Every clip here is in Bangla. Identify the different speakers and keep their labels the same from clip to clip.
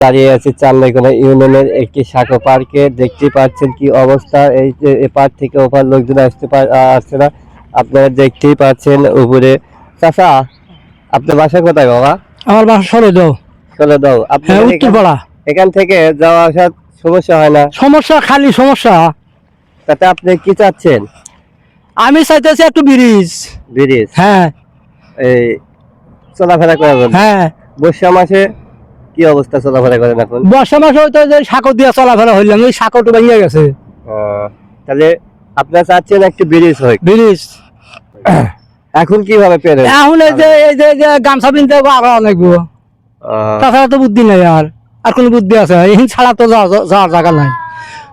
Speaker 1: দাঁড়িয়ে আছি চান্দাইকোনা ইউনিয়নের একটি শাখা পার্কে। দেখতে পাচ্ছেন কি অবস্থা, এই যে এপার থেকে ওপার লোকজন আসছে না, আপনারা দেখতেই পাচ্ছেন উপরে। চাচা, আপনার বাসা কোথায় বাবা?
Speaker 2: আমার বাসা সরেদাও।
Speaker 1: সরেদাও। আপনার
Speaker 2: উত্তরপাড়া।
Speaker 1: এখান থেকে যাওয়া আসার সমস্যা হয় না?
Speaker 2: সমস্যা, খালি সমস্যা।
Speaker 1: তাতে আপনি কি চাচ্ছেন?
Speaker 2: আমি চাইতেছি একটু ব্রিজ।
Speaker 1: ব্রিজ?
Speaker 2: হ্যাঁ,
Speaker 1: এই চলাফেরা করাবেন?
Speaker 2: হ্যাঁ।
Speaker 1: বর্ষা মাসে কি অবস্থা চলাফেরা করেন এখন?
Speaker 2: বর্ষা মাসে হয়তো যে সাঁকো দিয়ে চলাফেরা হইলাম, ওই সাঁকোটা ভেঙে গেছে।
Speaker 1: তাহলে আপনারা চাচ্ছেন একটু ব্রিজ হয়?
Speaker 2: ব্রিজ
Speaker 1: এখন কিভাবে পেরেন?
Speaker 2: এখন এই যে গামছা পিনতে আবার অনেক, তাছাড়া তো বুদ্ধি নাই। আর কোন বুদ্ধি আছে? এই ছাড়া তো যাওয়ার জায়গা নাই।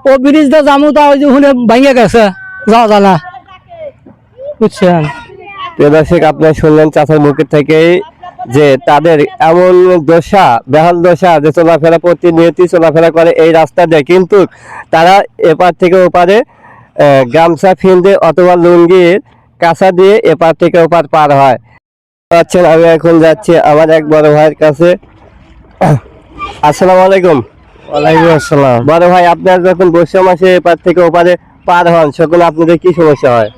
Speaker 2: ও ব্রিজটা যাবো, তা ওই যে ভেঙে গেছে, যাওয়া যায় না, বুঝছেন?
Speaker 1: দর্শক, আপনারা শুনলেন চাচার মুখের থেকেই যে তাদের এমন দশা, বেহাল দশা, যে চলাফেরা প্রতিনিয়ত চলাফেরা করে এই রাস্তা দিয়ে, কিন্তু তারা এপার থেকে ওপারে গামছা ফিন্দে অথবা লুঙ্গির কাঁচা দিয়ে এপার থেকে ওপার পার হয়। আচ্ছা, আমি এখন যাচ্ছি আমার এক বড় ভাইয়ের কাছে। আসসালামু আলাইকুম।
Speaker 2: ওয়ালাইকুম আসসালাম।
Speaker 1: বড় ভাই, আপনার যখন বর্ষা মাসে এপার থেকে ওপারে পার হন, সকলে আপনাদের কি সমস্যা হয়?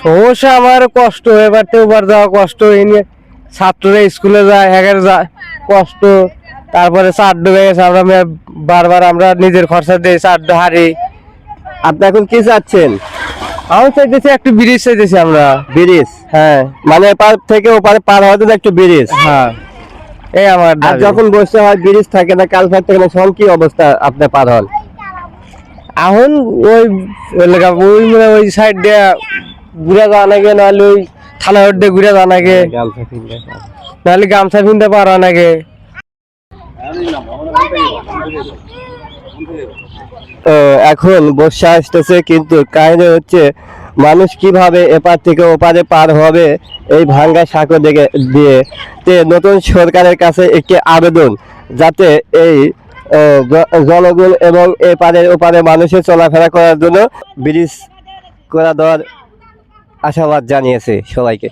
Speaker 2: সমস্যা আমার কষ্ট, এবার তো ওবার যাওয়া কষ্ট। এই নিয়ে ছাত্ররা স্কুলে যায়, হ্যাগার যায়, কষ্ট। তারপরে চার ডুবে গেছে, আমরা বারবার আমরা নিজের খরচা দিয়ে চার হারি।
Speaker 1: আপনি এখন কি চাচ্ছেন?
Speaker 2: আমি চাইতেছি একটু ব্রিজ চাইতেছি আমরা।
Speaker 1: ব্রিজ?
Speaker 2: হ্যাঁ,
Speaker 1: মানে এপার থেকে ওপারে পার হওয়ার জন্য একটু ব্রিজ।
Speaker 2: হ্যাঁ, এই আমার
Speaker 1: আর
Speaker 2: দাবি।
Speaker 1: যখন বর্ষা হয়, ব্রিজ থাকে না, কালভার্ট থাকে না, তখন কি অবস্থা আপনি পার হন?
Speaker 2: এখন ওই ওই সাইড দিয়ে ঘুরে যাওয়া নাগে, নাহলে ওই থানা রোড দিয়ে ঘুরে যাওয়া নাগে, নাহলে গামছা ফিনতে পারা নাগে।
Speaker 1: এখন বর্ষা আসতেছে, কিন্তু কাহিনী হচ্ছে মানুষ কিভাবে এপার থেকে ওপারে পার হবে এই ভাঙ্গা সাঁকো দিয়ে। নতুন সরকারের কাছে একটি আবেদন, যাতে এই জনগণ এবং এপারের ওপারে মানুষের চলাফেরা করার জন্য ব্রিজ করে দেওয়ার আশাবাদ জানিয়েছে সবাইকে।